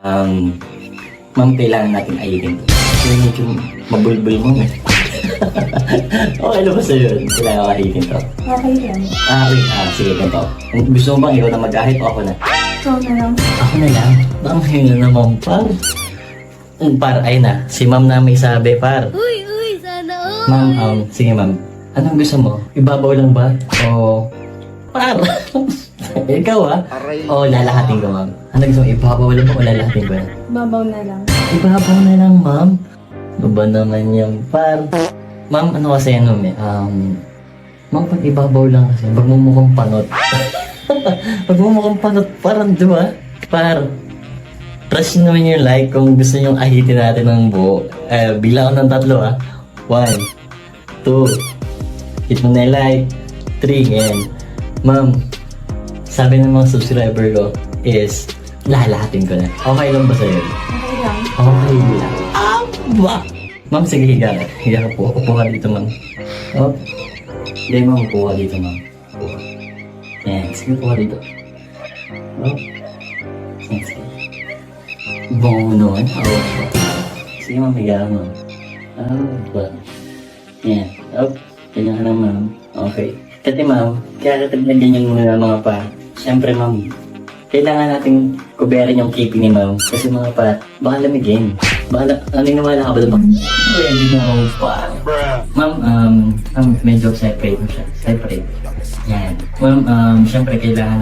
Ma'am, kailangan natin ayitin to. Kasi medyo mabulbul mo eh. Okay na ba sa'yo yun? Kailangan ko ayitin to. Okay lang. Okay. Sige, ganito. Gusto mo bang ikaw na mag-ahit o ako na? Ikaw na lang. Ako na lang? Ma'am, yun na naman, par. Par, ay na. Si ma'am na may sabi, par. Uy, sana all. Ma'am, sige ma'am. Anong gusto mo? Ibabaw lang ba? O... Par! Ikaw O lalahatin ko, ma'am. Ano gusto mo? Ibabaw lang ba o lalahatin ko yan? Babaw na lang. Ibabaw na lang, ma'am. Ano ba naman yung par? Ma'am, ano kasi yan, ma'am eh? Ma'am, pag ibabaw lang kasi, magmumukhang panot. Magmumukhang panot, parang, di ba? Par, trust nyo naman yung like kung gusto nyo ahitin natin ng buo. Bilang ko ng 3, 1, 2, hit mo na yung like, 3, yan. Ma'am, sabi ng mga subscriber ko is, lalahatin ko na. Okay lang ba sa'yo? Okay lang. Okay lang. Aba! Ma'am, sige, higa ka. Higa ka po. Upo ka dito, ma'am. Oh. Hindi, ma'am. Upo ka dito, ma'am. Upo ka. Ayan. Sige, upo ka dito. Oh. Sige. Bango naman. Oh. Sige, ma'am. Higa ka, ma'am. Ba? Ayan. Oh. Ganyan ka lang, ma'am. Okay. Kasi, ma'am, kaya katag na ganyan muna mga pa. Siyempre, ma'am, kailangan nating kuberin yung kipi ni ma'am. Kasi mga pa, baka lamigin. Baka, naniniwala ka ba doon? Hindi na ako pa. Ma'am, medyo separate mo siya. Separate. Yan. Ma'am, siyempre kailangan